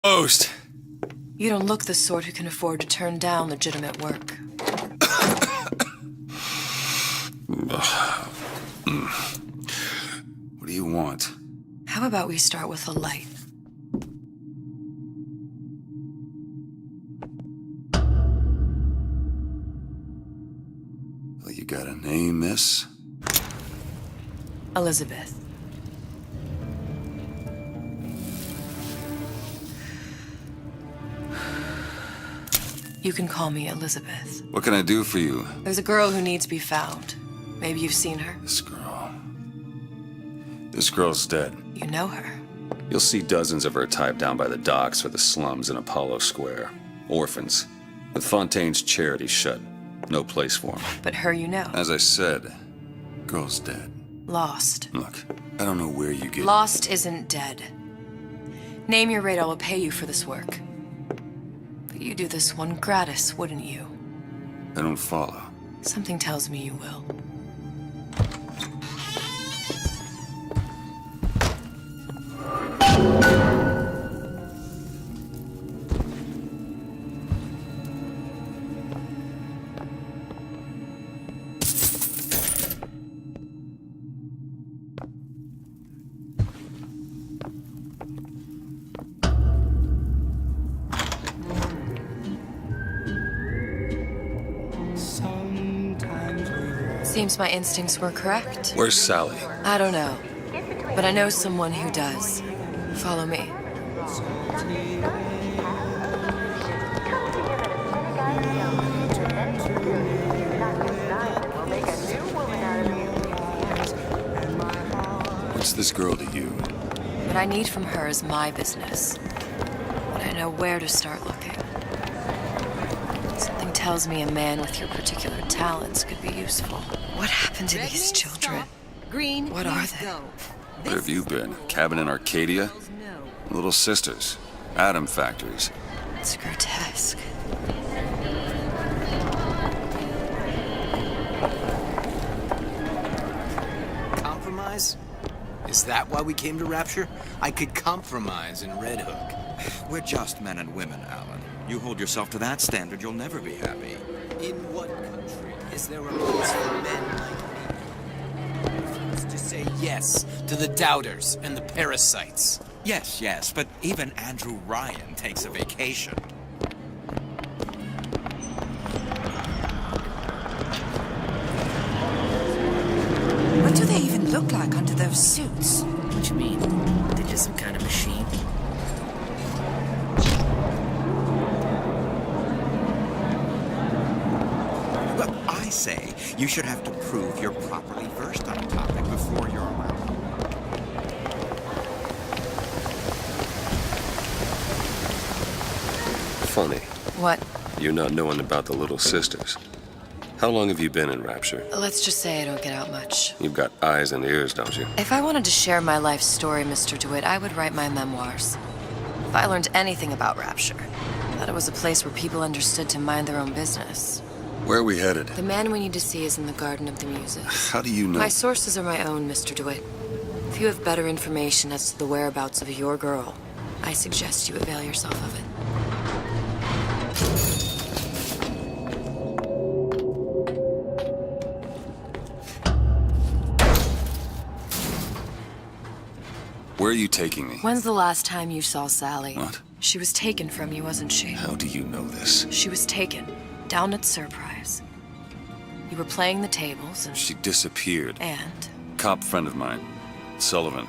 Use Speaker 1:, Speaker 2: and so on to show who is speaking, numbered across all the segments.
Speaker 1: Most.
Speaker 2: You don't look the sort who can afford to turn down legitimate work.
Speaker 1: What do you want?
Speaker 2: How about we start with a light?
Speaker 1: Well, you got a name, miss?
Speaker 2: Elizabeth. You can call me Elizabeth.
Speaker 1: What can I do for you?
Speaker 2: There's a girl who needs to be found. Maybe you've seen her.
Speaker 1: This girl's dead.
Speaker 2: You know her.
Speaker 1: You'll see dozens of her tied down by the docks or the slums in Apollo Square. Orphans. With Fontaine's charity shut. No place for them.
Speaker 2: But her you know.
Speaker 1: As I said, girl's dead.
Speaker 2: Lost.
Speaker 1: Look, I don't know where you get...
Speaker 2: Lost isn't dead. Name your rate, I will pay you for this work. But you do this one gratis, wouldn't you?
Speaker 1: I don't follow.
Speaker 2: Something tells me you will. Seems my instincts were correct.
Speaker 1: Where's Sally?
Speaker 2: I don't know, but I know someone who does. Follow me.
Speaker 1: What's this girl to you?
Speaker 2: What I need from her is my business. But I know where to start looking. Something tells me a man with your particular talents could be useful. What happened to these children?
Speaker 3: Green,
Speaker 2: what are they?
Speaker 1: Where have you been? Cabin in Arcadia? Little sisters. Atom factories.
Speaker 2: It's grotesque.
Speaker 4: Compromise? Is that why we came to Rapture? I could compromise in Red Hook.
Speaker 5: We're just men and women, Alan. You hold yourself to that standard, you'll never be happy.
Speaker 4: In what country is there a place for men like me? Refuse to say yes to the doubters and the parasites.
Speaker 5: Yes, but even Andrew Ryan takes a vacation.
Speaker 3: What do they even look like under those suits?
Speaker 6: What you mean? They're just some kind of machine?
Speaker 5: Well, I say you should have to prove you're properly versed on a topic before you're allowed.
Speaker 1: Funny.
Speaker 2: What?
Speaker 1: You not knowing about the little sisters. How long have you been in Rapture?
Speaker 2: Let's just say I don't get out much.
Speaker 1: You've got eyes and ears, don't you?
Speaker 2: If I wanted to share my life story, Mr. DeWitt, I would write my memoirs. If I learned anything about Rapture, I thought it was a place where people understood to mind their own business.
Speaker 1: Where are we headed?
Speaker 2: The man we need to see is in the Garden of the Muses.
Speaker 1: How do you know?
Speaker 2: My sources are my own, Mr. DeWitt. If you have better information as to the whereabouts of your girl, I suggest you avail yourself of it.
Speaker 1: Where are you taking me?
Speaker 2: When's the last time you saw Sally?
Speaker 1: What?
Speaker 2: She was taken from you, wasn't she?
Speaker 1: How do you know this?
Speaker 2: She was taken, down at Surprise. You were playing the tables and...
Speaker 1: She disappeared.
Speaker 2: And?
Speaker 1: Cop friend of mine, Sullivan,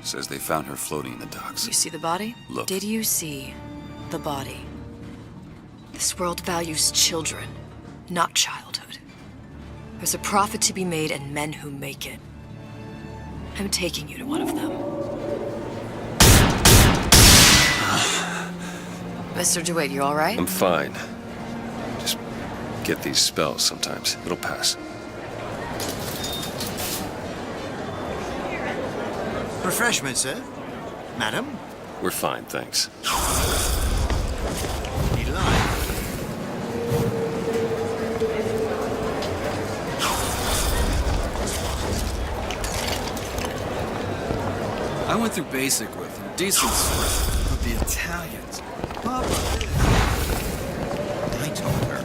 Speaker 1: says they found her floating in the docks.
Speaker 2: You see the body?
Speaker 1: Look.
Speaker 2: Did you see the body? This world values children, not childhood. There's a profit to be made and men who make it. I'm taking you to one of them. Mr. DeWitt, you all right?
Speaker 1: I'm fine. Just get these spells sometimes. It'll pass.
Speaker 7: Refreshment, sir? Madam?
Speaker 1: We're fine, thanks.
Speaker 7: Need a line?
Speaker 8: I went through basic with him. Decent stuff. But
Speaker 7: the Italians. Papa.
Speaker 5: I told her.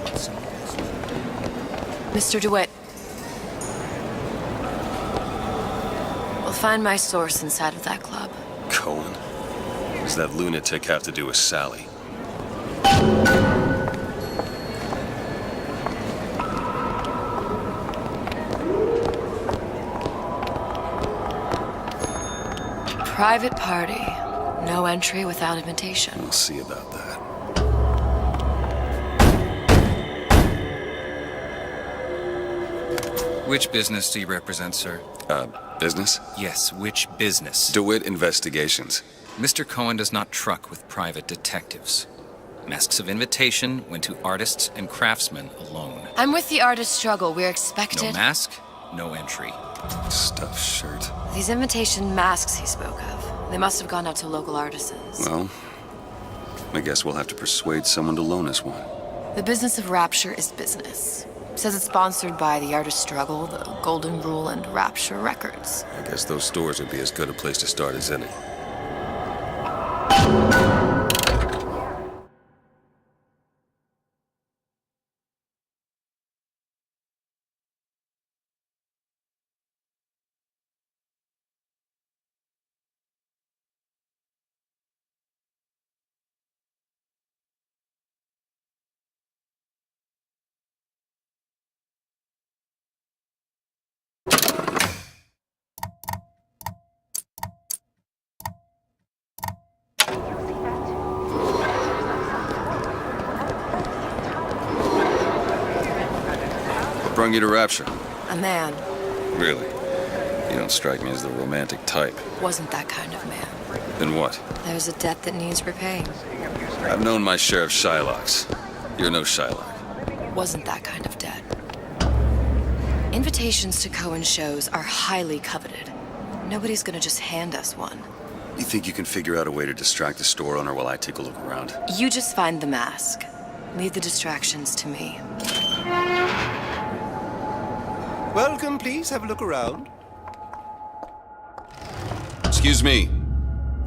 Speaker 5: What's all this?
Speaker 2: Mr. DeWitt. We'll find my source inside of that club.
Speaker 1: Cohen? What does that lunatic have to do with Sally?
Speaker 2: Private party. No entry without invitation.
Speaker 1: We'll see about that.
Speaker 8: Which business do you represent, sir?
Speaker 1: Business?
Speaker 8: Yes, which business?
Speaker 1: DeWitt Investigations.
Speaker 8: Mr. Cohen does not truck with private detectives. Masks of invitation went to artists and craftsmen alone.
Speaker 2: I'm with the artist struggle. We're
Speaker 8: No
Speaker 2: expected.
Speaker 8: mask, no entry.
Speaker 1: Stuffed shirt.
Speaker 2: These invitation masks he spoke of. They must have gone out to local artisans.
Speaker 1: Well, I guess we'll have to persuade someone to loan us one.
Speaker 2: The business of Rapture is business. Says it's sponsored by the Artist Struggle, the Golden Rule, and Rapture Records.
Speaker 1: I guess those stores would be as good a place to start as any. Brung you to Rapture?
Speaker 2: A man.
Speaker 1: Really? You don't strike me as the romantic type.
Speaker 2: Wasn't that kind of man.
Speaker 1: Then what?
Speaker 2: There's a debt that needs repaying.
Speaker 1: I've known my share of Shylocks. You're no Shylock.
Speaker 2: Wasn't that kind of debt. Invitations to Cohen shows are highly coveted. Nobody's gonna just hand us one.
Speaker 1: You think you can figure out a way to distract the store owner while I take a look around?
Speaker 2: You just find the mask. Leave the distractions to me.
Speaker 9: Welcome, please. Have a look around.
Speaker 1: Excuse me.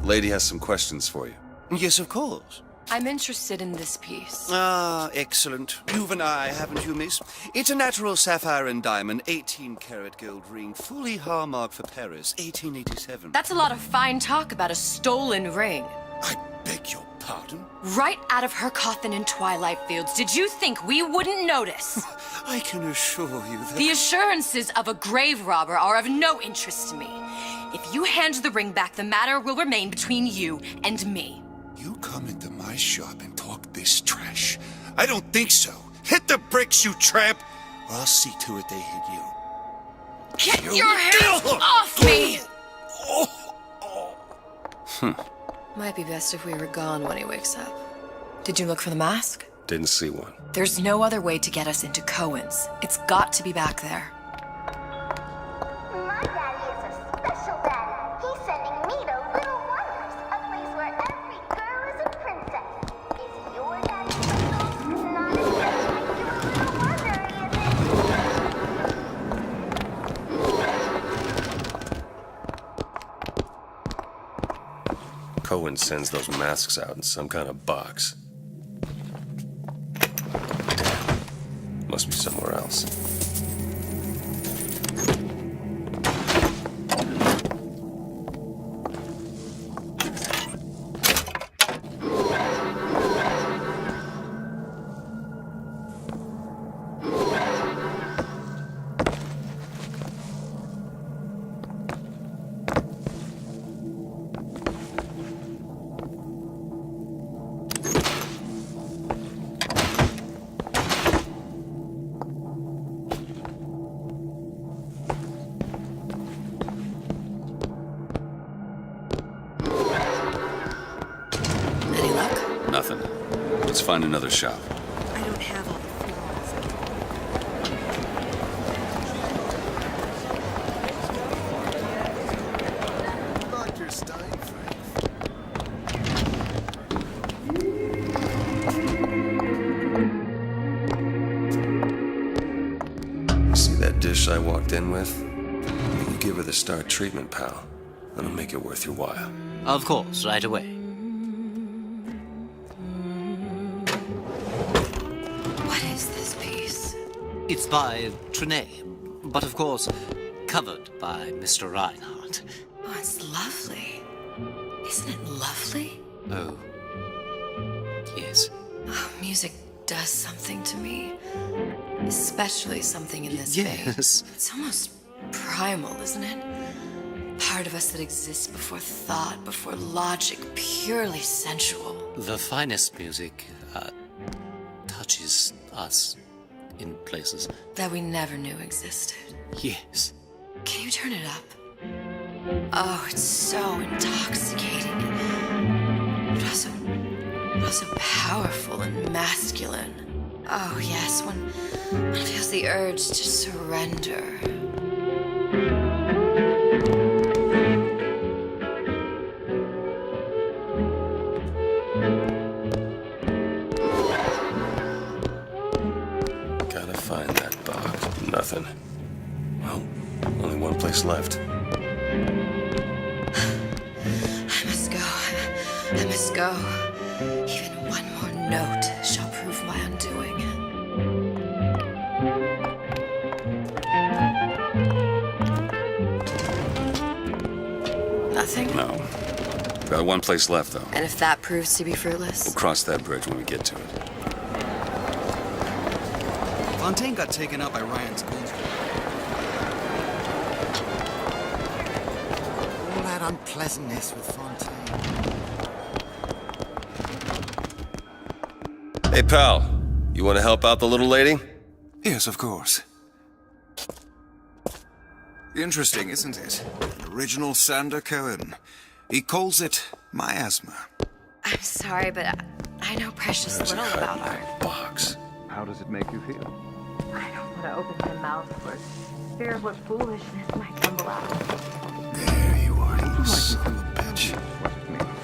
Speaker 1: Lady has some questions for you.
Speaker 9: Yes, of course.
Speaker 2: I'm interested in this piece.
Speaker 9: Ah, excellent. You've an eye, haven't you, miss? It's a natural sapphire and diamond, 18-karat gold ring, fully hallmarked for Paris, 1887.
Speaker 2: That's a lot of fine talk about a stolen ring.
Speaker 9: I beg your pardon?
Speaker 2: Right out of her coffin in Twilight Fields. Did you think we wouldn't notice?
Speaker 9: I can assure you that...
Speaker 2: The assurances of a grave robber are of no interest to me. If you hand the ring back, the matter will remain between you and me.
Speaker 9: You come into my shop and talk this trash? I don't think so. Hit the bricks, you tramp, or I'll see to it they hit you.
Speaker 2: Get your hands off me! Might be best if we were gone when he wakes up. Did you look for the mask?
Speaker 1: Didn't see one.
Speaker 2: There's no other way to get us into Cohen's. It's got to be back there.
Speaker 10: My daddy is a special daddy. He's sending me to Little Wonders, a place where every girl is a princess. Is your daddy special? Not as special as you, Little Wonder, is it?
Speaker 1: Cohen sends those masks out in some kind of box. Must be somewhere else.
Speaker 2: Any luck?
Speaker 1: Nothing. Let's find another shop.
Speaker 3: I don't have all the
Speaker 9: Dr. Steinfeld.
Speaker 1: See that dish I walked in with? You give her the Star treatment, pal. That'll make it worth your while.
Speaker 6: Of course, right away.
Speaker 11: It's by Trine, but of course, covered by Mr. Reinhardt.
Speaker 2: Oh, it's lovely. Isn't it lovely?
Speaker 11: Oh, yes.
Speaker 2: Oh, music does something to me. Especially something in this vein.
Speaker 11: Yes.
Speaker 2: It's almost primal, isn't it? Part of us that exists before thought, before logic, purely sensual.
Speaker 11: The finest music touches us in places.
Speaker 2: That we never knew existed.
Speaker 11: Yes.
Speaker 2: Can you turn it up? Oh, it's so intoxicating. But also powerful and masculine. Oh, yes, one feels the urge to surrender.
Speaker 1: Gotta find that box. Nothing. Well, only one place left.
Speaker 2: I must go. I must go. Even one more note shall prove my undoing. Nothing?
Speaker 1: No. Got one place left, though.
Speaker 2: And if that proves to be fruitless?
Speaker 1: We'll cross that bridge when we get to it.
Speaker 7: Fontaine got taken out by Ryan's goons. All that unpleasantness with Fontaine.
Speaker 1: Hey, pal. You want to help out the little lady?
Speaker 12: Yes, of course. Interesting, isn't it? An original Sander Cohen. He calls it miasma.
Speaker 2: I'm sorry, but I know precious
Speaker 1: There's
Speaker 2: little
Speaker 1: a
Speaker 2: about art.
Speaker 1: box.
Speaker 13: How does it make you feel?
Speaker 14: I don't want to open my mouth for fear of what foolishness might tumble out.
Speaker 12: There you are, you little bitch.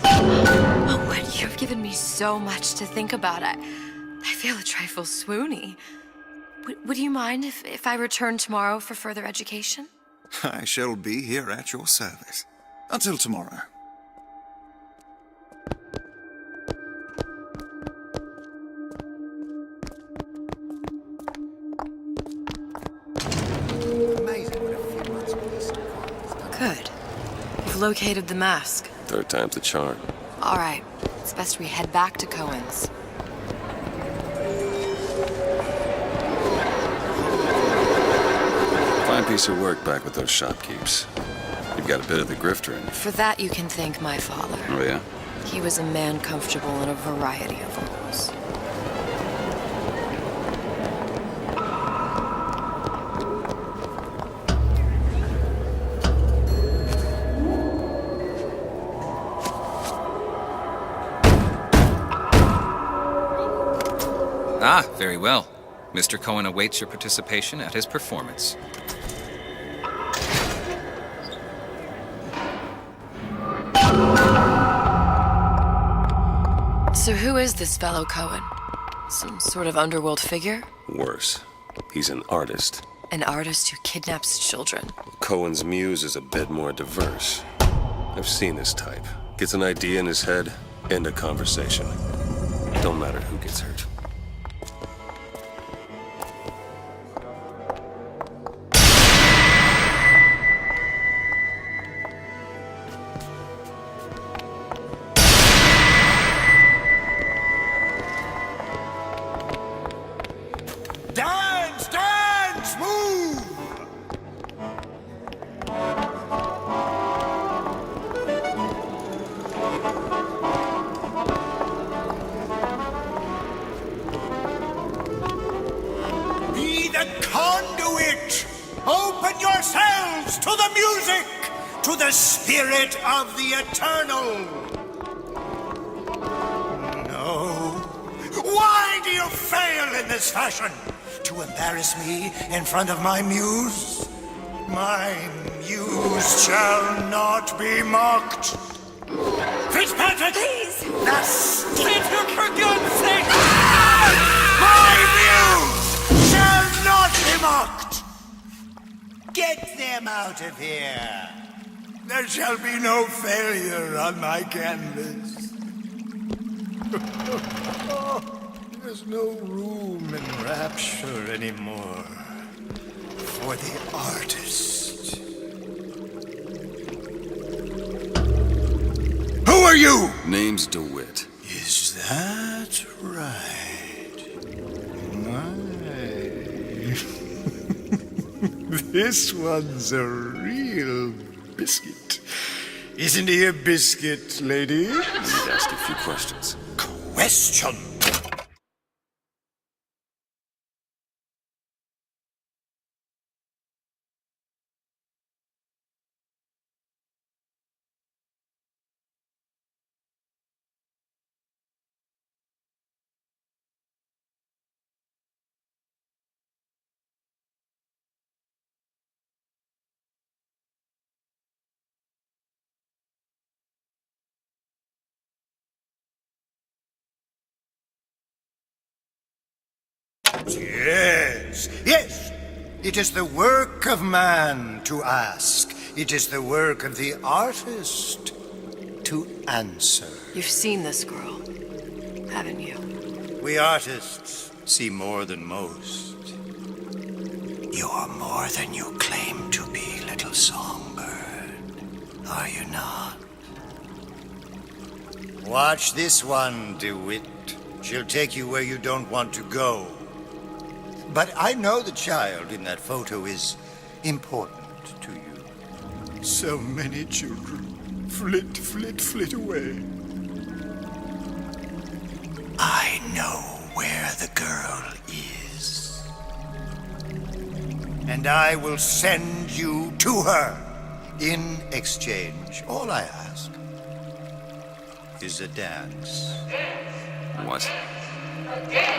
Speaker 2: Oh, what? You've given me so much to think about. I feel a trifle swoony. Would you mind if I return tomorrow for further education?
Speaker 12: I shall be here at your service. Until tomorrow.
Speaker 2: Good. You've located the mask.
Speaker 1: Third time's the charm.
Speaker 2: All right. It's best we head back to Cohen's.
Speaker 1: Fine piece of work back with those shopkeepers. You've got a bit of the grifter in you.
Speaker 2: For that, you can thank my father.
Speaker 1: Oh, yeah?
Speaker 2: He was a man comfortable in a variety of roles.
Speaker 8: Ah, very well. Mr. Cohen awaits your participation at his performance.
Speaker 2: So who is this fellow Cohen? Some sort of underworld figure?
Speaker 1: Worse. He's an artist.
Speaker 2: An artist who kidnaps children.
Speaker 1: Cohen's muse is a bit more diverse. I've seen this type. Gets an idea in his head, end a conversation. Don't matter who gets hurt.
Speaker 7: Dance! Dance! Move! Be the conduit! Open yourselves to the music! To the spirit of the eternal! No. Why do you fail in this fashion? To embarrass me in front of my muse? My muse shall not be mocked. Fitzpatrick! Please! That's for God's sake! My muse shall not be mocked! Get them out of here! There shall be no failure on my canvas. There's no room in rapture anymore for the artist. Who are you?
Speaker 1: Name's DeWitt.
Speaker 7: Is that right? My. This one's a real biscuit. Isn't he a biscuit, lady?
Speaker 1: I need to ask you a few questions.
Speaker 7: Question. Yes, yes. It is the work of man to ask. It is the work of the artist to answer.
Speaker 2: You've seen this girl, haven't you?
Speaker 7: We artists see more than most. You're more than you claim to be, little songbird. Are you not? Watch this one, DeWitt. She'll take you where you don't want to go. But I know the child in that photo is important to you. So many children flit, flit, flit away. I know where the girl is. And I will send you to her. In exchange, all I ask is a dance.
Speaker 1: What?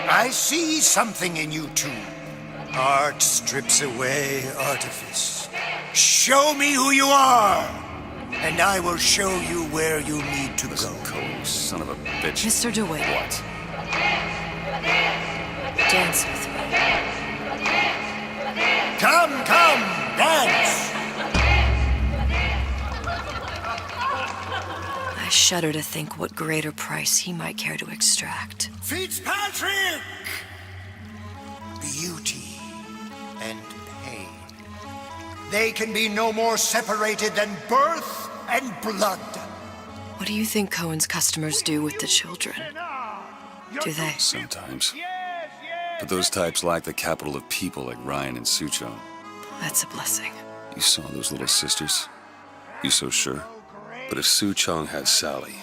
Speaker 7: I see something in you two. Art strips away artifice. Show me who you are, and I will show you where you need to go.
Speaker 1: Cold son of a bitch.
Speaker 2: Mr. DeWitt.
Speaker 1: What?
Speaker 2: Dance with me.
Speaker 7: Come, come, dance!
Speaker 2: I shudder to think what greater price he might care to extract.
Speaker 7: Fitzpatrick! Beauty and pain. They can be no more separated than birth and blood.
Speaker 2: What do you think Cohen's customers do with the children? Do they?
Speaker 1: Sometimes. But those types lack the capital of people like Ryan and Suchong.
Speaker 2: That's a blessing.
Speaker 1: You saw those little sisters? You so sure? But if Suchong had Sally,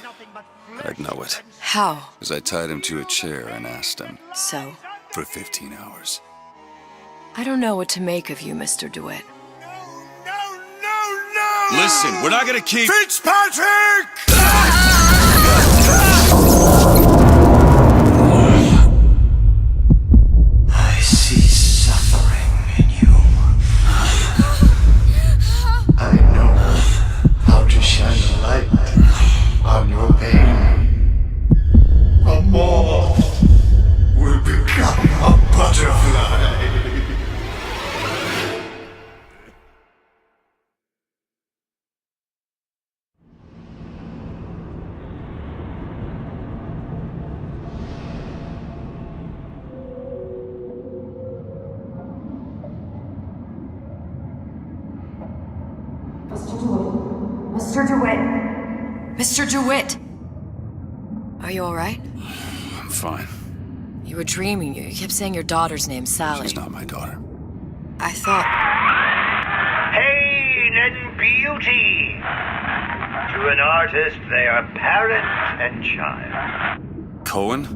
Speaker 1: I'd know it.
Speaker 2: How?
Speaker 1: As I tied him to a chair and asked him.
Speaker 2: So?
Speaker 1: For 15 hours.
Speaker 2: I don't know what to make of you, Mr. DeWitt.
Speaker 7: No!
Speaker 1: Listen, we're not gonna keep...
Speaker 7: Fitzpatrick! I see suffering in you. I know how to shine a light on your pain. A moth will become a butterfly.
Speaker 2: Mr. DeWitt! Mr. DeWitt! Are you all right?
Speaker 1: I'm fine.
Speaker 2: You were dreaming. You kept saying your daughter's name, Sally.
Speaker 1: She's not my daughter.
Speaker 2: I thought...
Speaker 7: Pain and beauty. To an artist, they are parent and child.
Speaker 1: Cohen?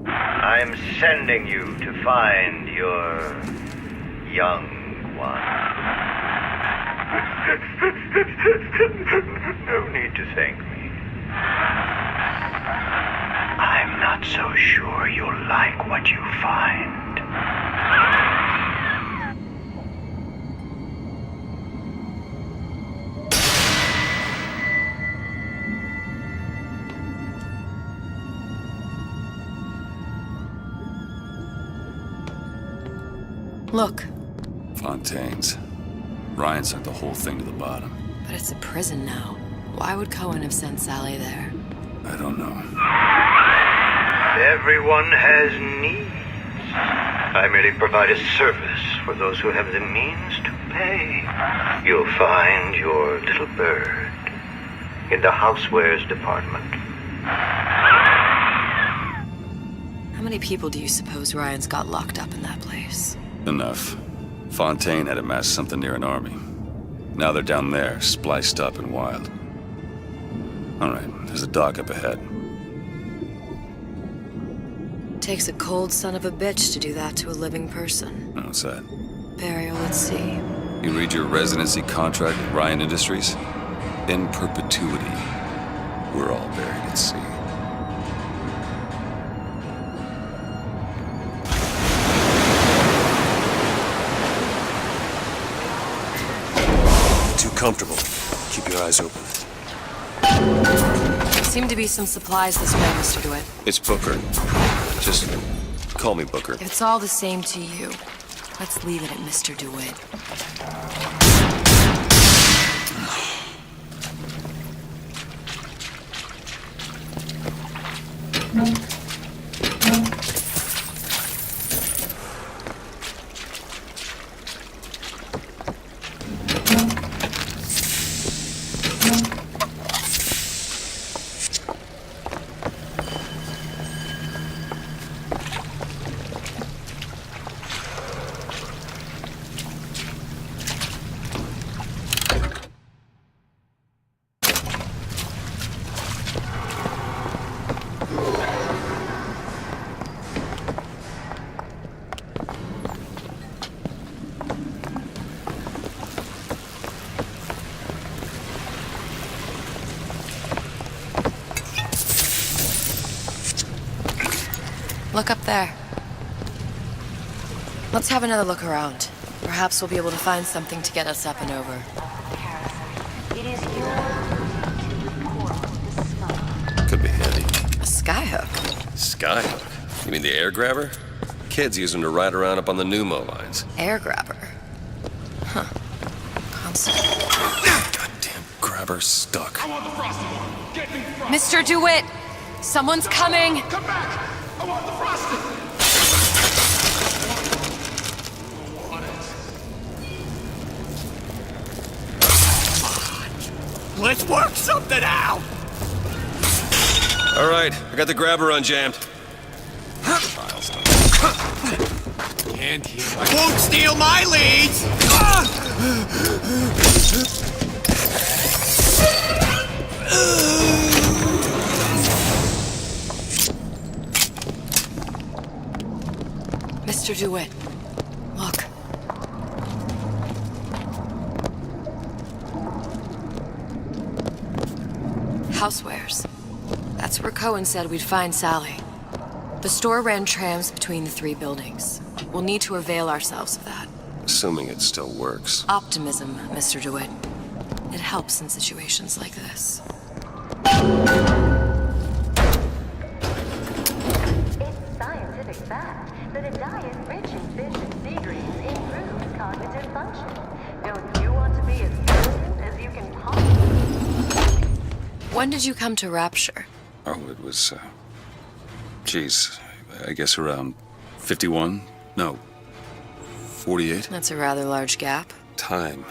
Speaker 7: I'm sending you to find your young one. No need to thank me. I'm not so sure you'll like what you find.
Speaker 2: Look.
Speaker 1: Fontaine's. Ryan sent the whole thing to the bottom.
Speaker 2: But it's a prison now. Why would Cohen have sent Sally there?
Speaker 1: I don't know.
Speaker 13: Everyone has needs. I merely provide a service for those who have the means to pay. You'll find your little bird in the housewares department.
Speaker 2: How many people do you suppose Ryan's got locked up in that place?
Speaker 15: Enough. Fontaine had amassed something near an army. Now they're down there, spliced up and wild. Alright, there's a dock up ahead.
Speaker 2: Takes a cold son of a bitch to do that to a living person.
Speaker 15: What's that?
Speaker 2: Burial at sea.
Speaker 15: You read your residency contract at Ryan Industries? In perpetuity, we're all buried at sea.
Speaker 1: Too comfortable. Keep your eyes open.
Speaker 2: There seem to be some supplies this way, Mr. DeWitt.
Speaker 1: It's Booker. Just call me Booker.
Speaker 2: If it's all the same to you, let's leave it at Mr. DeWitt. Look up there. Let's have another look around. Perhaps we'll be able to find something to get us up and over.
Speaker 10: It is your duty to report the smugglers.
Speaker 1: Could be handy.
Speaker 2: A skyhook?
Speaker 1: Skyhook? You mean the air grabber? Kids use them to ride around up on the pneumo lines.
Speaker 2: Air grabber? Huh. Constant.
Speaker 1: Goddamn grabber stuck.
Speaker 16: I want the frosty one. Get me frosty.
Speaker 2: Mr. DeWitt! Someone's coming!
Speaker 16: Come back! I want the frosty!
Speaker 9: Let's work something out!
Speaker 1: All right, I got the grabber unjammed.
Speaker 9: Can't hear. Won't steal my leads!
Speaker 2: Mr. DeWitt, look. Housewares. That's where Cohen said we'd find Sally. The store ran trams between the three buildings. We'll need to avail ourselves of that.
Speaker 1: Assuming it still works.
Speaker 2: Optimism, Mr. DeWitt. It helps in situations like this.
Speaker 10: It's scientific fact that a diet rich in fish and sea greens improves cognitive function. Don't you want to be as brilliant as you can possibly?
Speaker 2: When did you come to Rapture?
Speaker 15: Oh, it was, geez, I guess around 51? No, 48?
Speaker 2: That's a rather large gap.
Speaker 1: Time.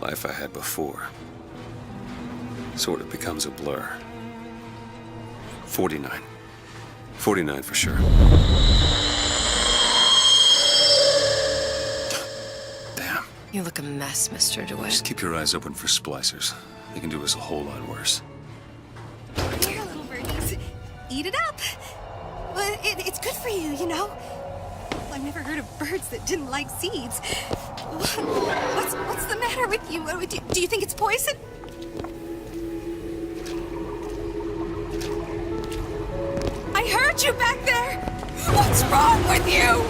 Speaker 1: Life I had before. Sort of becomes a blur. 49. 49 for sure. Damn.
Speaker 2: You look a mess, Mr. DeWitt.
Speaker 15: Just keep your eyes open for splicers. They can do us a whole lot worse.
Speaker 3: Here, little birdies. Eat it up. Well, it's good for you, you know. I've never heard of birds that didn't like seeds. What's the matter with you? Do you think it's poison? I heard you back there. What's wrong with you?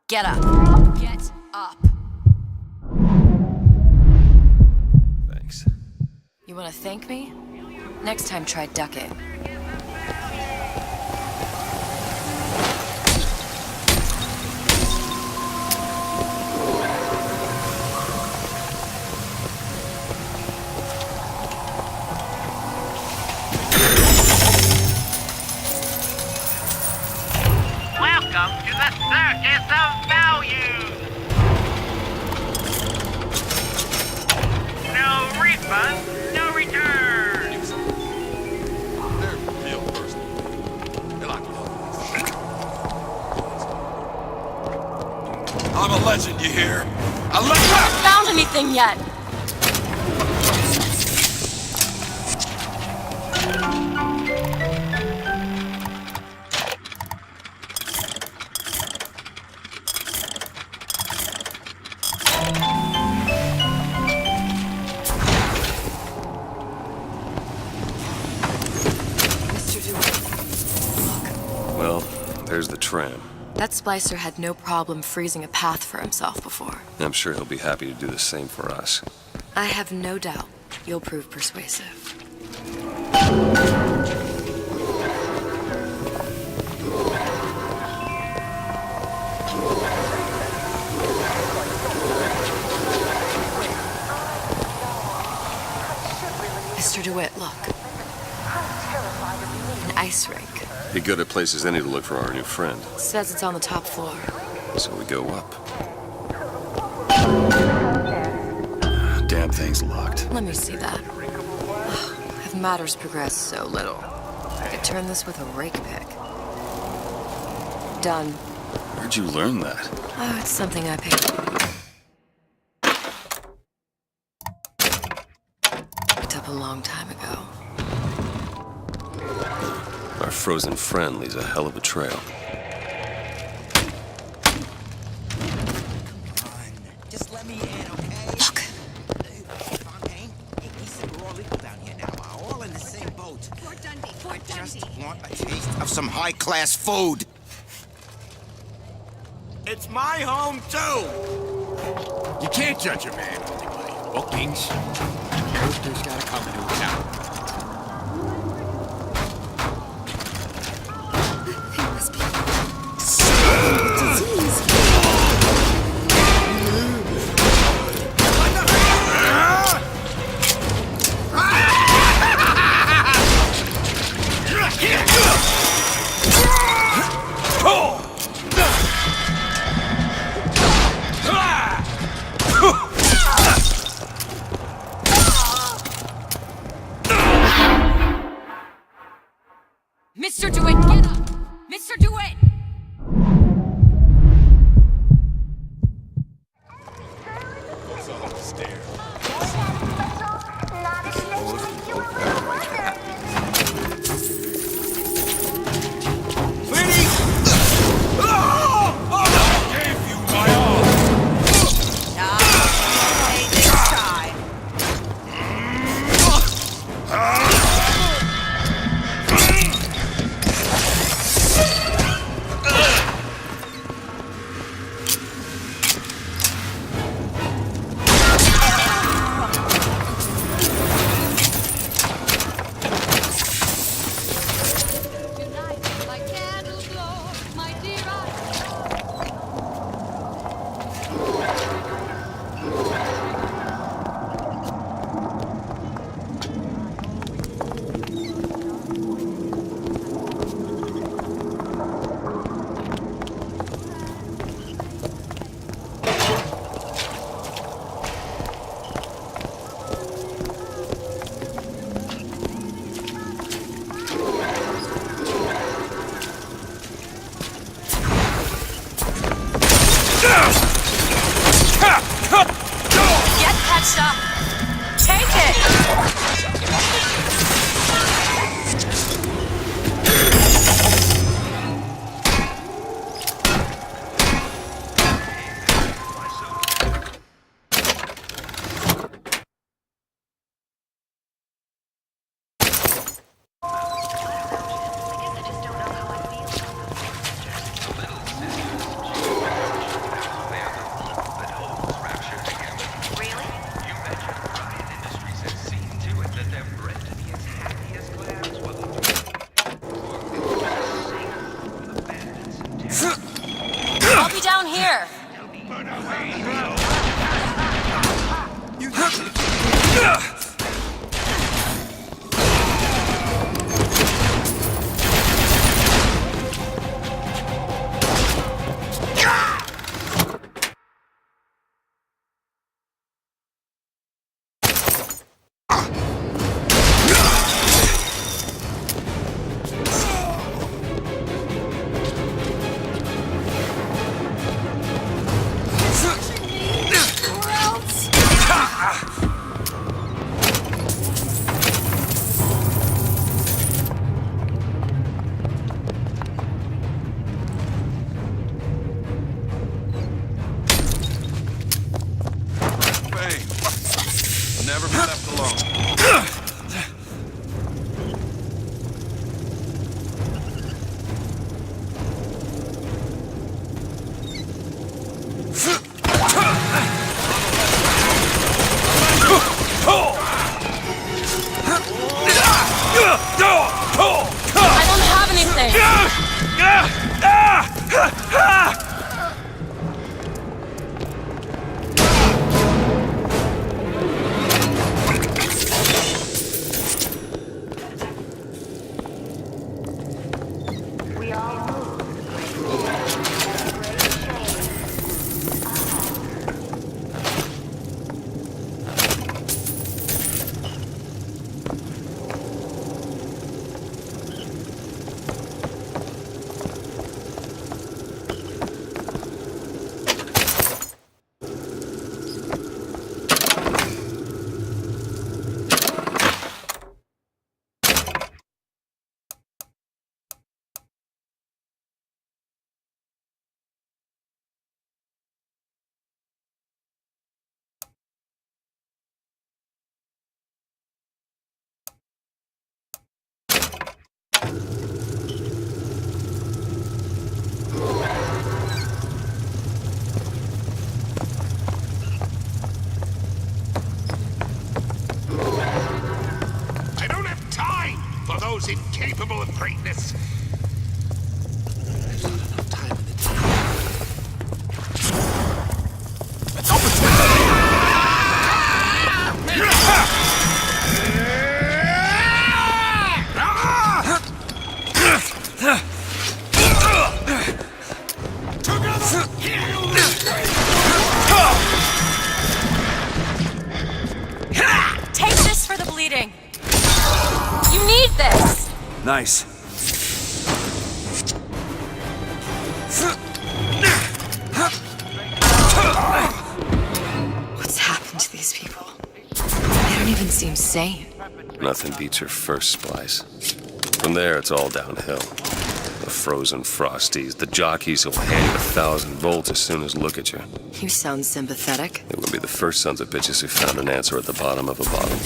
Speaker 2: Get up. Get up. You want to thank me? Next time, try ducking.
Speaker 17: Welcome to the Circus of Value! No refunds, no returns!
Speaker 16: They're real personal. They're like I'm a legend, you hear? A legend!
Speaker 2: Found anything yet?
Speaker 1: Well, there's the tram.
Speaker 2: That splicer had no problem freezing a path for himself before.
Speaker 1: I'm sure he'll be happy to do the same for us.
Speaker 2: I have no doubt you'll prove persuasive. Mr. DeWitt, look. An ice rink.
Speaker 1: Be good at places any to look for our new friend.
Speaker 2: Says it's on the top floor.
Speaker 1: So we go up. Damn thing's locked.
Speaker 2: Let me see that. Have matters progressed so little? I could turn this with a rake pick. Done.
Speaker 1: Where'd you learn that?
Speaker 2: Oh, it's something I picked up a long time ago.
Speaker 1: Our frozen friend leaves a hell of a trail.
Speaker 5: Just let me in, okay?
Speaker 2: Look!
Speaker 5: Fontaine, we're all equal down here now. We're all in the same boat.
Speaker 3: Fort Dundee, Fort
Speaker 5: I
Speaker 3: Dundee.
Speaker 5: just want a taste of some high-class food. It's my home, too!
Speaker 16: You can't judge a man only by his bookings. Roasters gotta come into account.
Speaker 3: There must be disease.
Speaker 2: Mr. DeWitt, get up! Mr. DeWitt!
Speaker 16: What's up the stairs?
Speaker 12: Never be left alone.
Speaker 18: I don't have anything!
Speaker 10: We all move.
Speaker 19: I don't have time for those incapable of greatness. There's not enough time in the
Speaker 18: Take this for the bleeding! You need this!
Speaker 12: Nice.
Speaker 2: What's happened to these people? They don't even seem sane.
Speaker 1: Nothing beats your first splice. From there, it's all downhill. The frozen frosties, the jockeys who'll hand you 1,000 volts as soon as look at you.
Speaker 2: You sound sympathetic.
Speaker 1: They will be the first sons of bitches who found an answer at the bottom of a bottle.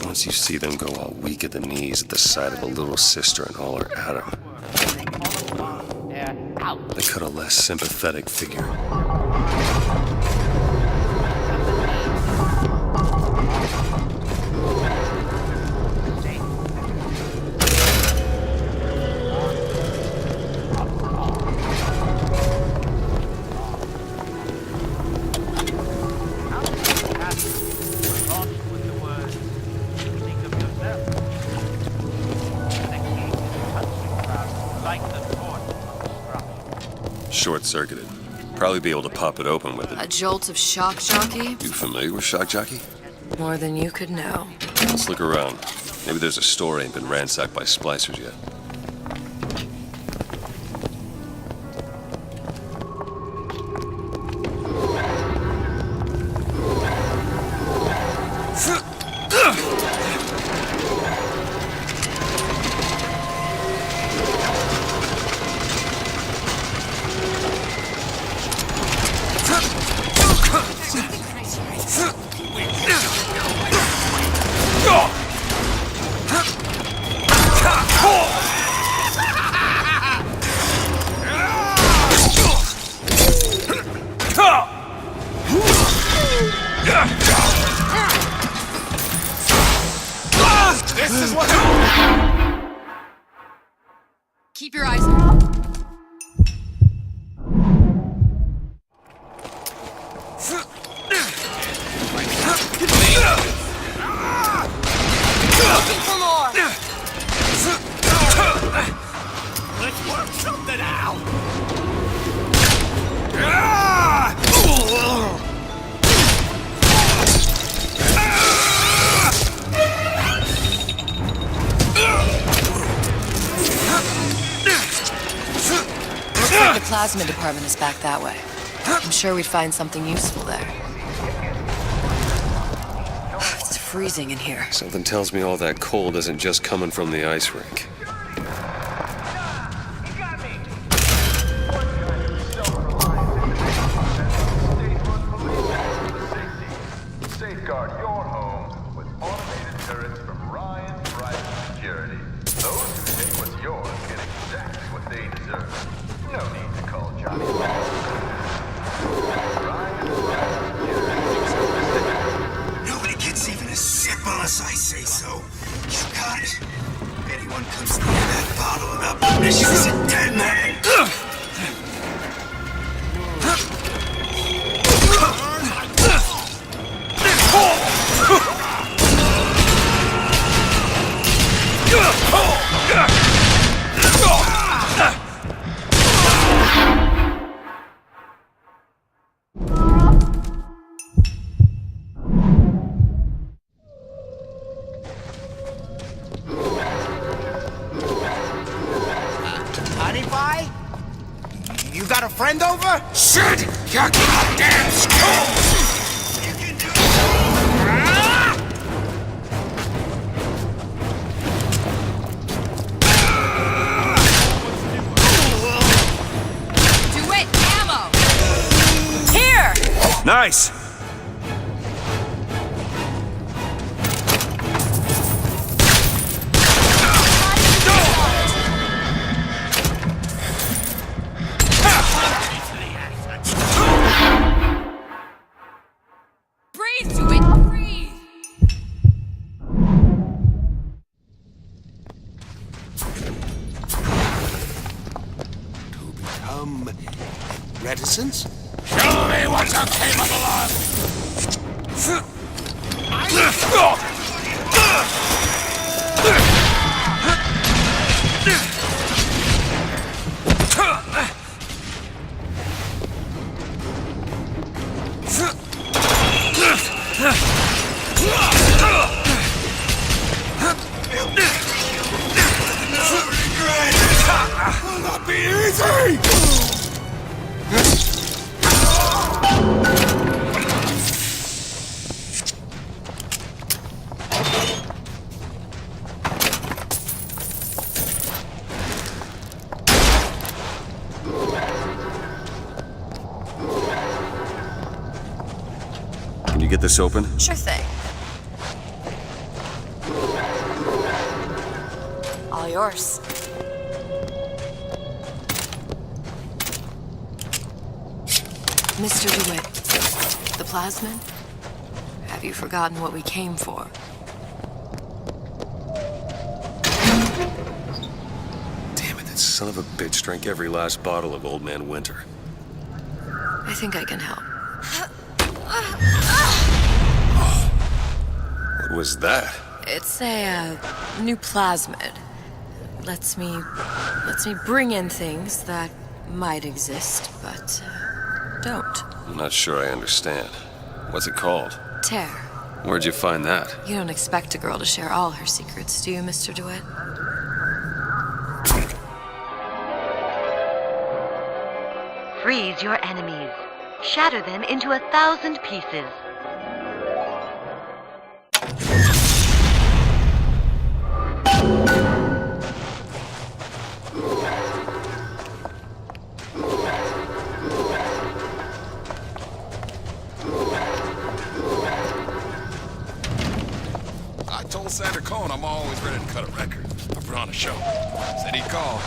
Speaker 1: Once you see them go all weak at the knees at the sight of a little sister and all her Adam, they cut a less sympathetic figure. Short-circuited. Probably be able to pop it open with it.
Speaker 2: A jolt of shock jockey?
Speaker 1: You familiar with shock jockey?
Speaker 2: More than you could know.
Speaker 1: Let's look around. Maybe there's a store ain't been ransacked by splicers yet.
Speaker 19: This is what
Speaker 2: Keep your eyes
Speaker 18: Looking for more!
Speaker 19: Let's work something out!
Speaker 2: Looks like the plasma department is back that way. I'm sure we'd find something useful there. It's freezing in here.
Speaker 1: Something tells me all that cold isn't just coming from the ice rink.
Speaker 20: guard your home with automated turrets from Ryan Private Security. Those who take what's yours get exactly what they deserve. No need to call Johnny Ryan Private Security.
Speaker 7: Nobody gets even a sip unless I say so. You got it. If anyone comes near that bottle without permission is a dead man.
Speaker 4: Honey pie? You got a friend over?
Speaker 19: Shit! You goddamn skull!
Speaker 18: Do it, ammo! Here!
Speaker 15: Nice!
Speaker 18: Breathe to it, breathe!
Speaker 19: Reticence? Show me what you're capable of!
Speaker 7: Will not be easy!
Speaker 15: Can you get this open?
Speaker 2: Sure thing. All yours. Mr. DeWitt, the plasmid? Have you forgotten what we came for?
Speaker 1: Damn it, that son of a bitch drank every last bottle of Old Man Winter.
Speaker 2: I think I can help.
Speaker 1: What was that?
Speaker 2: It's a new plasmid. Lets me bring in things that might exist, but don't.
Speaker 1: I'm not sure I understand. What's it called?
Speaker 2: Tear.
Speaker 1: Where'd you find that?
Speaker 2: You don't expect a girl to share all her secrets, do you, Mr. DeWitt?
Speaker 10: Freeze your enemies. Shatter them into 1,000 pieces.
Speaker 19: I told Sandra Cohen I'm always ready to cut a record. I put on a show. Said he'd call.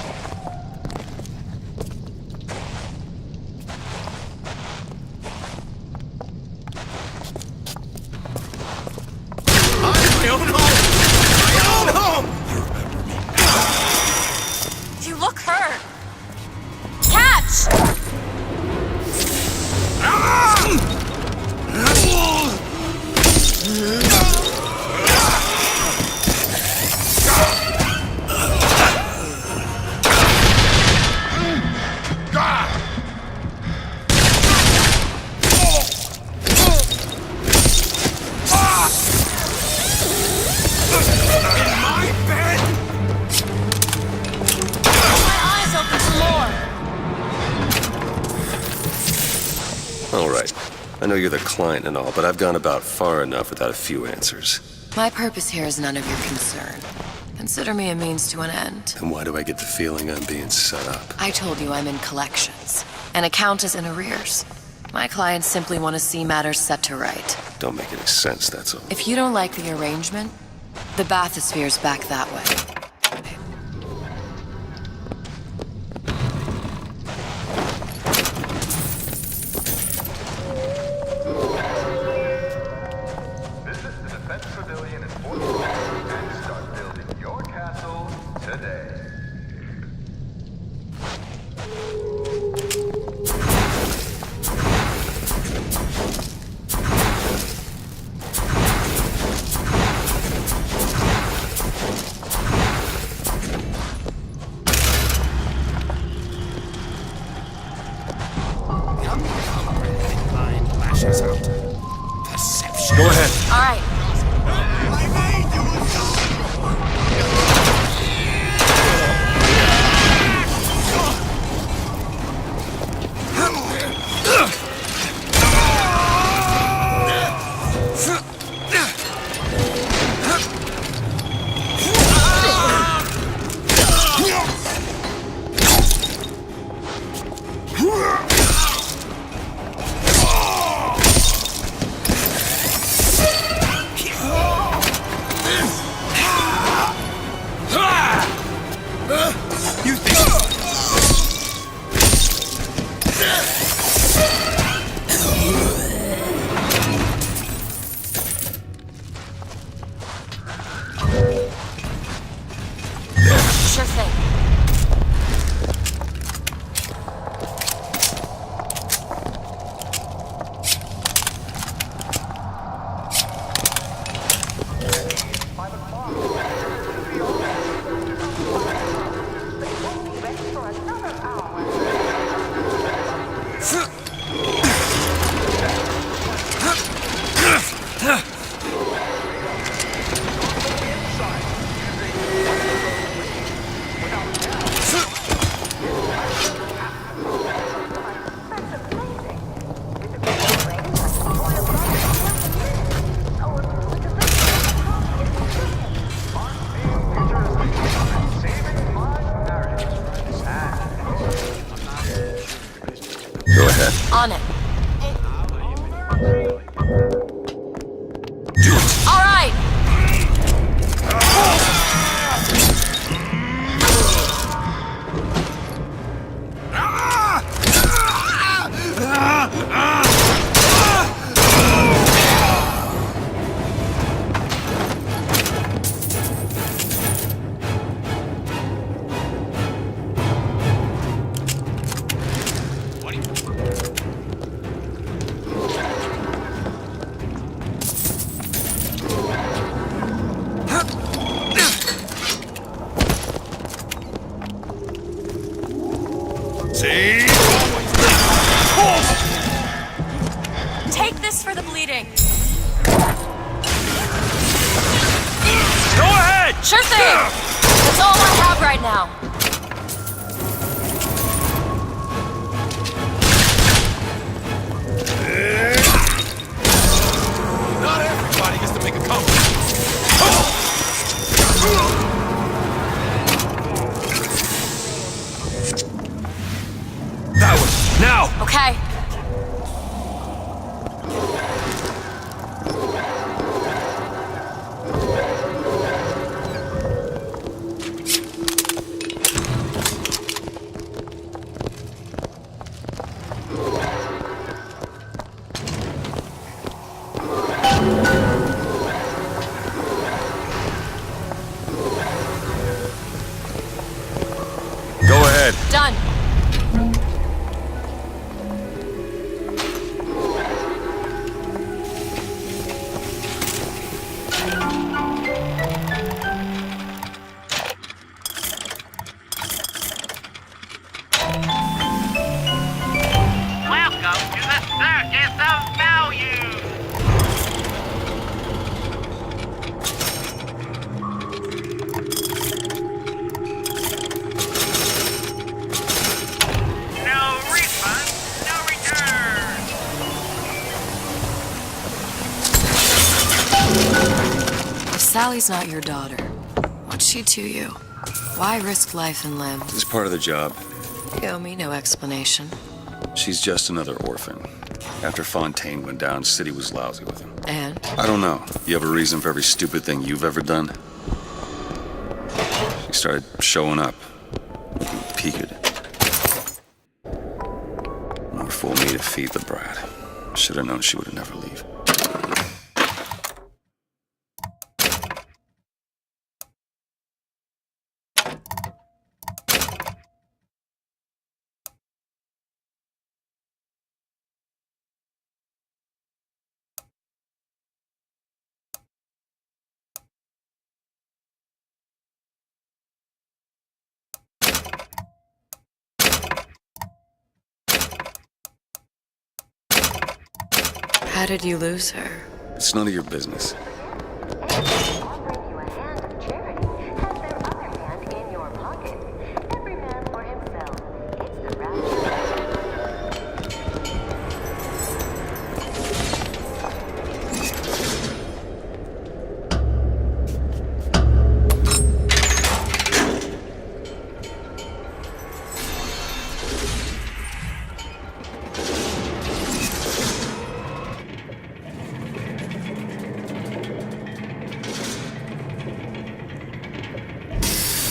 Speaker 7: My own home! My own home!
Speaker 18: You look hurt. Catch!
Speaker 1: All right. I know you're the client and all, but I've gone about far enough without a few answers.
Speaker 2: My purpose here is none of your concern. Consider me a means to an end.
Speaker 1: And why do I get the feeling I'm being set up?
Speaker 2: I told you I'm in collections. An account is in arrears. My clients simply want to see matters set to right.
Speaker 1: Don't make any sense, that's all.
Speaker 2: If you don't like the arrangement, the bathysphere's back that way.
Speaker 20: Visit the Defense Pavilion in Fort Worth and start building your castle today.
Speaker 16: Mind lashes out. Perception.
Speaker 1: Go ahead.
Speaker 2: All right. Sure thing.
Speaker 1: Go ahead.
Speaker 2: On it. All right.
Speaker 1: See?
Speaker 2: Take this for the bleeding.
Speaker 1: Go ahead!
Speaker 2: Sure thing. That's all I have right now.
Speaker 16: Not everybody gets to make a comeback.
Speaker 1: That one. Now!
Speaker 2: Okay.
Speaker 1: Go ahead.
Speaker 2: Done.
Speaker 17: Welcome to the Circus of Value! No refund, no return!
Speaker 2: If Sally's not your daughter, what's she to you? Why risk life and limb?
Speaker 1: It's part of the job.
Speaker 2: You owe me no explanation.
Speaker 1: She's just another orphan.
Speaker 15: After Fontaine went down, City was lousy with him.
Speaker 2: And?
Speaker 15: I don't know. You have a reason for every stupid thing you've ever done? She started showing up. Looking peaked. More fool me to feed the brat. Should have known she would never leave.
Speaker 2: How did you lose her?
Speaker 15: It's none of your business.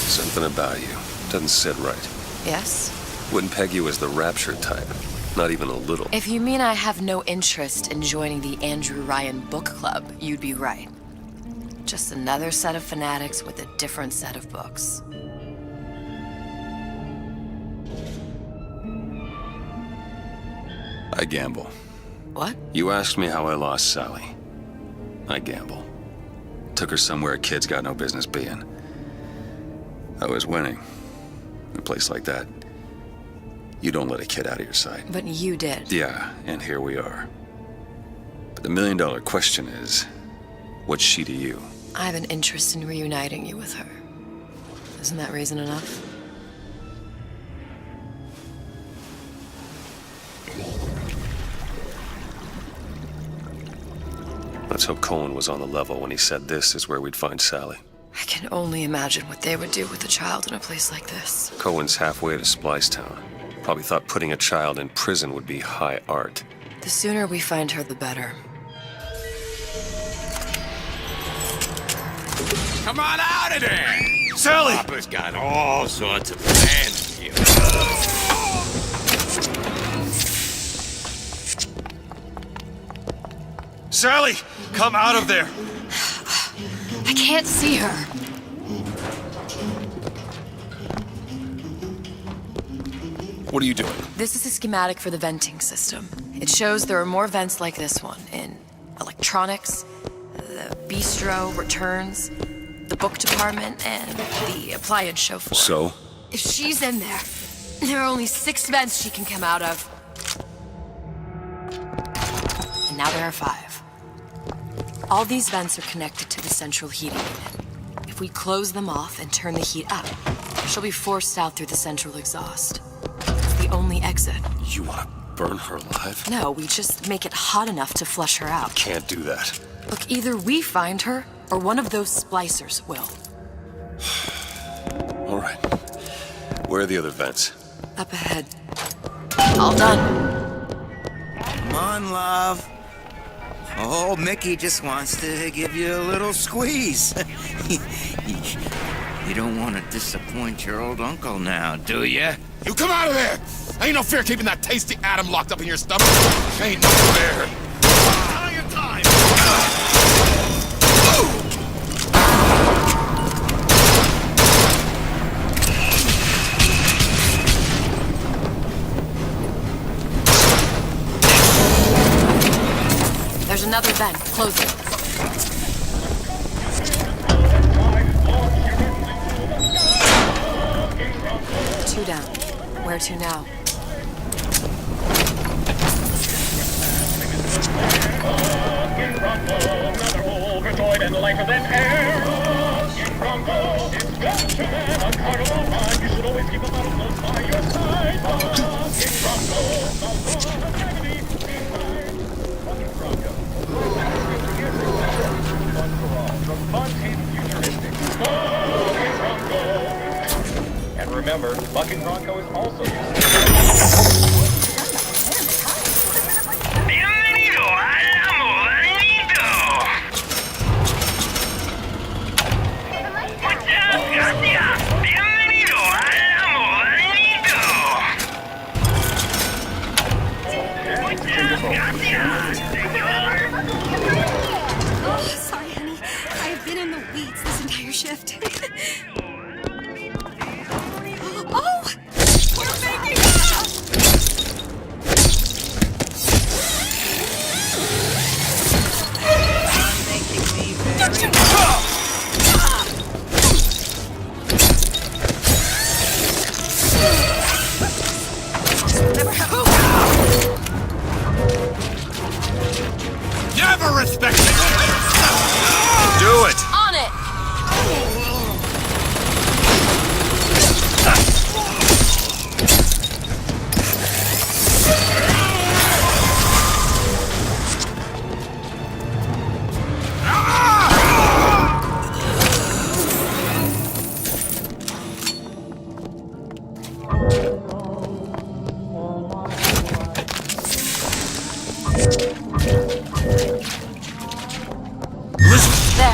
Speaker 15: Something about you doesn't sit right.
Speaker 2: Yes?
Speaker 1: Wouldn't peg you as the rapture type. Not even a little.
Speaker 2: If you mean I have no interest in joining the Andrew Ryan book club, you'd be right. Just another set of fanatics with a different set of books.
Speaker 15: I gamble.
Speaker 2: What?
Speaker 15: You asked me how I lost Sally. I gamble. Took her somewhere kids got no business being. I was winning. In a place like that, you don't let a kid out of your sight.
Speaker 2: But you did.
Speaker 15: Yeah, and here we are. But the million-dollar question is, what's she to you?
Speaker 2: I have an interest in reuniting you with her. Isn't that reason enough?
Speaker 1: Let's hope Cohen was on the level when he said this is where we'd find Sally.
Speaker 2: I can only imagine what they would do with a child in a place like this.
Speaker 1: Cohen's halfway to Splicetown. Probably thought putting a child in prison would be high art.
Speaker 2: The sooner we find her, the better.
Speaker 16: Come on out of there!
Speaker 1: Sally!
Speaker 16: Papa's got all sorts of plans for you.
Speaker 1: Sally! Come out of there!
Speaker 2: I can't see her.
Speaker 1: What are you doing?
Speaker 2: This is a schematic for the venting system. It shows there are more vents like this one in electronics, the bistro, returns, the book department, and the appliance show floor.
Speaker 15: So?
Speaker 2: If she's in there, there are only 6 vents she can come out of. And now there are 5. All these vents are connected to the central heating unit. If we close them off and turn the heat up, she'll be forced out through the central exhaust. It's the only exit.
Speaker 1: You want to burn her alive?
Speaker 2: No, we just make it hot enough to flush her out.
Speaker 1: Can't do that.
Speaker 2: Look, either we find her, or one of those splicers will.
Speaker 1: All right. Where are the other vents?
Speaker 2: Up ahead. All done.
Speaker 5: Come on, love. Oh, Mickey just wants to give you a little squeeze. You don't want to disappoint your old uncle now, do you?
Speaker 19: You come out of there! Ain't no fear keeping that tasty atom locked up in your stomach. Ain't no fear. Now your time.
Speaker 2: There's another vent. Close it. Two down. Where to now?
Speaker 17: Overjoyed and lighter than air. Bronco, it's Gunman, unguardable mind. You should always keep a battle close by your side. King Bronco, the Lord of Agony. Bronco. One for all, from Fontaine Futuristic. King Bronco. And remember, Bucking Bronco is also used.
Speaker 19: never respected you!
Speaker 15: Do it!
Speaker 18: On it! There.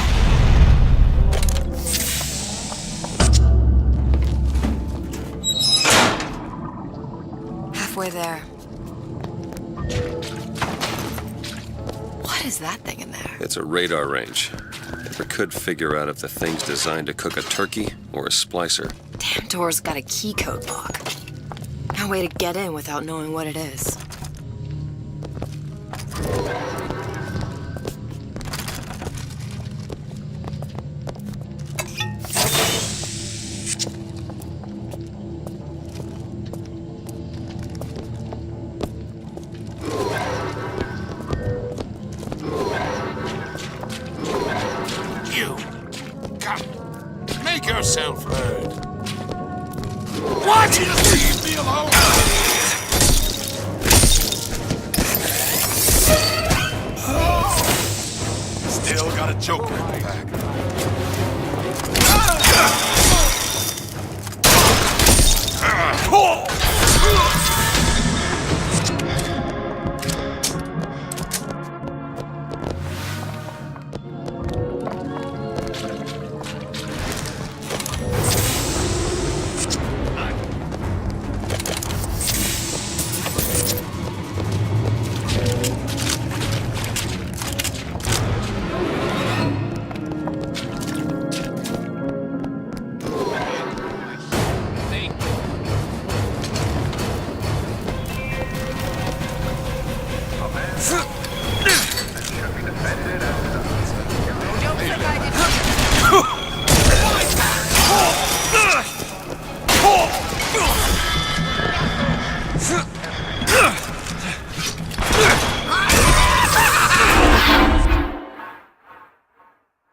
Speaker 2: Halfway there. What is that thing in there?
Speaker 1: It's a radar range. Never could figure out if the thing's designed to cook a turkey or a splicer.
Speaker 2: Damn door's got a key code lock. No way to get in without knowing what it is.
Speaker 19: You! Come! Make yourself heard! What? Leave me alone! Still got a joker in the pack.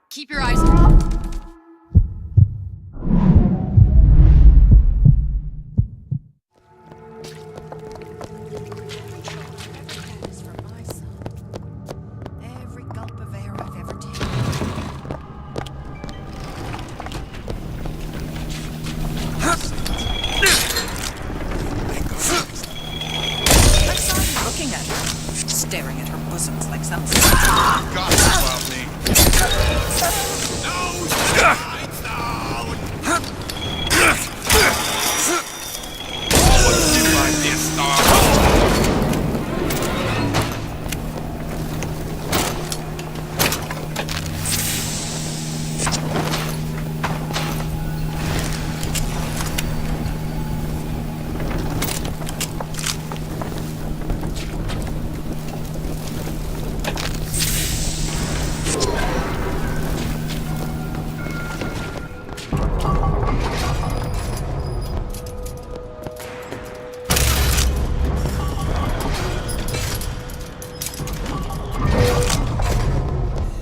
Speaker 2: Keep your eyes.
Speaker 3: Every gulp of air I've ever taken. I saw you looking at her, staring at her bosoms like some
Speaker 19: Gossip about me.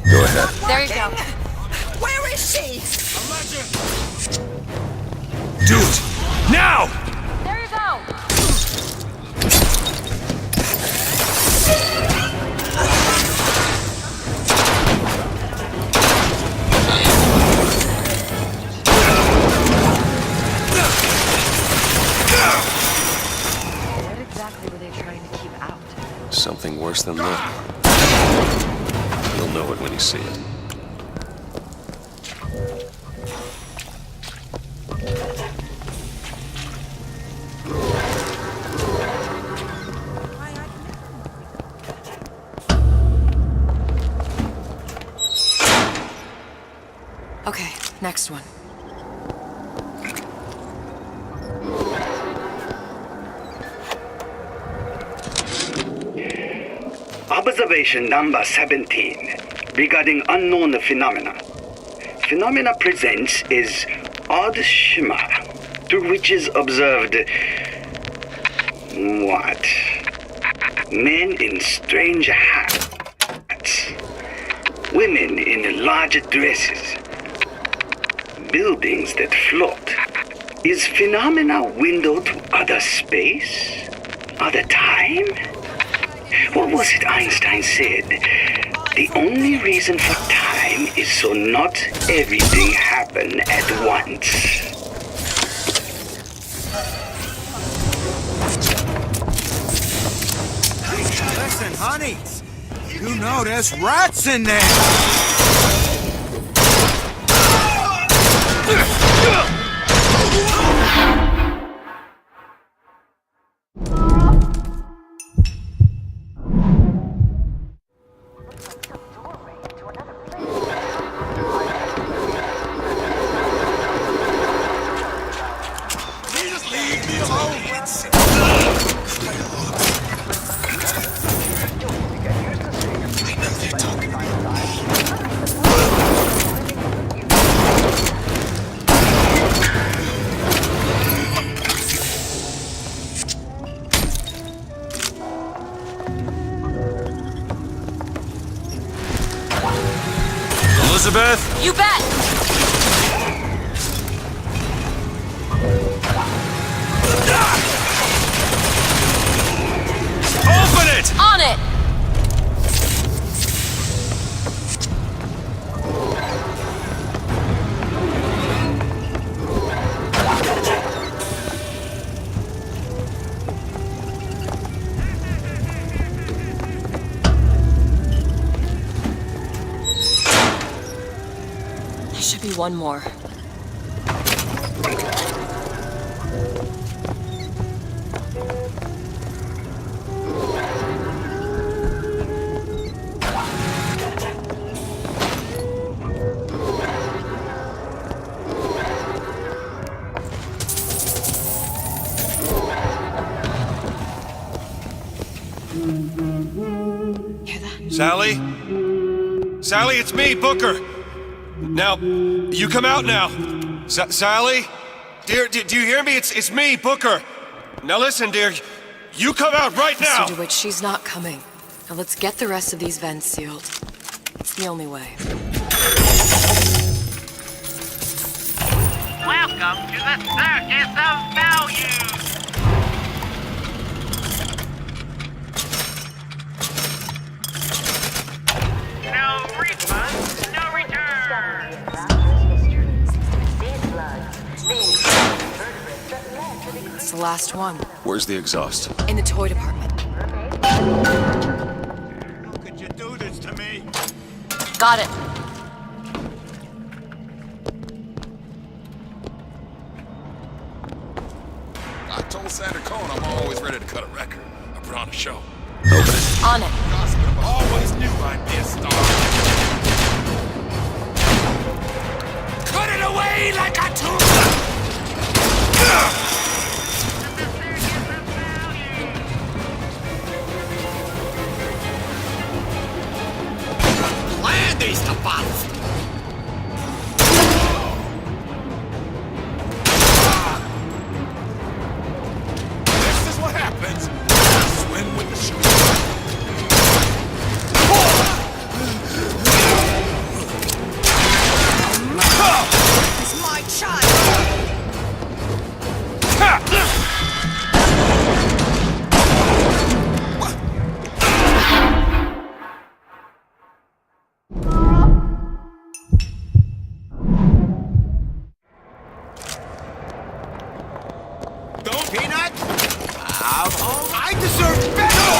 Speaker 1: Go ahead.
Speaker 18: There you go.
Speaker 3: Where is she?
Speaker 15: Do it! Now!
Speaker 18: There you go.
Speaker 14: What exactly were they trying to keep out?
Speaker 1: Something worse than that. You'll know it when you see it.
Speaker 2: Okay, next one.
Speaker 13: Observation number 17 regarding unknown phenomena. Phenomena presents is odd shimmer, through which is observed what? Men in strange hats.
Speaker 21: women in large dresses, buildings that float. Is phenomena window to other space? Other time? What was it Einstein said? The only reason for time is so not everything happen at once.
Speaker 5: Listen, honey, you know there's rats in there.
Speaker 1: Elizabeth?
Speaker 18: You bet!
Speaker 1: Open it!
Speaker 18: On it!
Speaker 2: There should be one more.
Speaker 1: Sally? Sally, it's me, Booker. Now, you come out now. Sally? Dear, do you hear me? It's me, Booker. Now listen, dear. You come out right now!
Speaker 2: Mr. DeWitt, she's not coming. Now let's get the rest of these vents sealed. It's the only way.
Speaker 22: Welcome to the Circus of Values! No refunds, no returns!
Speaker 2: It's the last one.
Speaker 1: Where's the exhaust?
Speaker 2: In the toy department.
Speaker 7: How could you do this to me?
Speaker 18: Got it.
Speaker 19: I told Sandra Cohen I'm always ready to cut a record. I put on a show.
Speaker 18: On it.
Speaker 19: I always knew I'd be a star. Cut it away like a tumor! Land these tapados! This is what happens when you swim with the shark.
Speaker 3: It's my child!
Speaker 5: Don't, Peanut! I deserve better!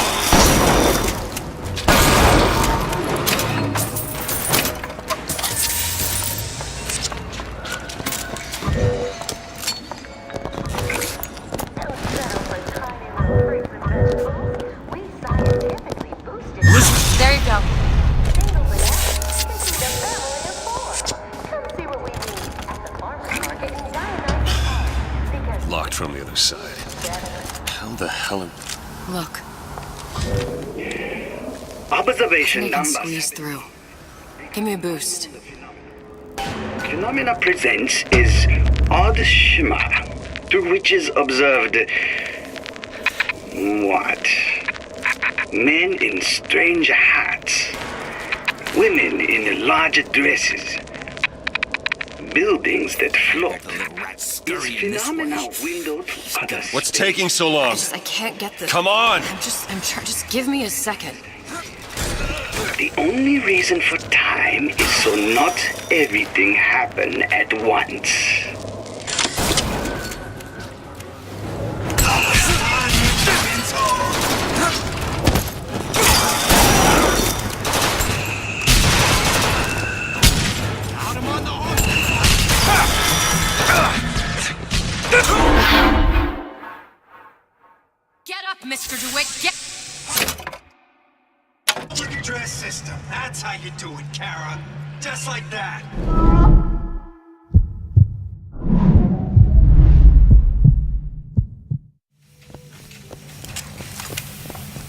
Speaker 18: There you go.
Speaker 1: Locked from the other side. How the hell am...
Speaker 2: Look,
Speaker 21: Observation
Speaker 2: you can
Speaker 21: number
Speaker 2: squeeze through. Give me a boost.
Speaker 21: Phenomena presents is odd shimmer, through which is observed what? Men in strange hats, women in larger dresses, buildings that float. Is phenomena window to other
Speaker 1: What's
Speaker 21: space.
Speaker 1: taking so long?
Speaker 2: I can't get this.
Speaker 1: Come on!
Speaker 2: Just give me a second.
Speaker 21: The only reason for time is so not everything happen at once.
Speaker 2: Get up, Mr. DeWitt. Get.
Speaker 7: Dress system. That's how you do it, Kara. Just like that.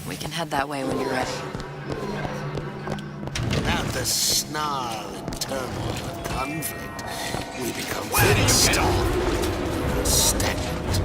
Speaker 2: We can head that way when you're ready.
Speaker 7: Without the snarl and turmoil of conflict, we become very starved. Stagnant.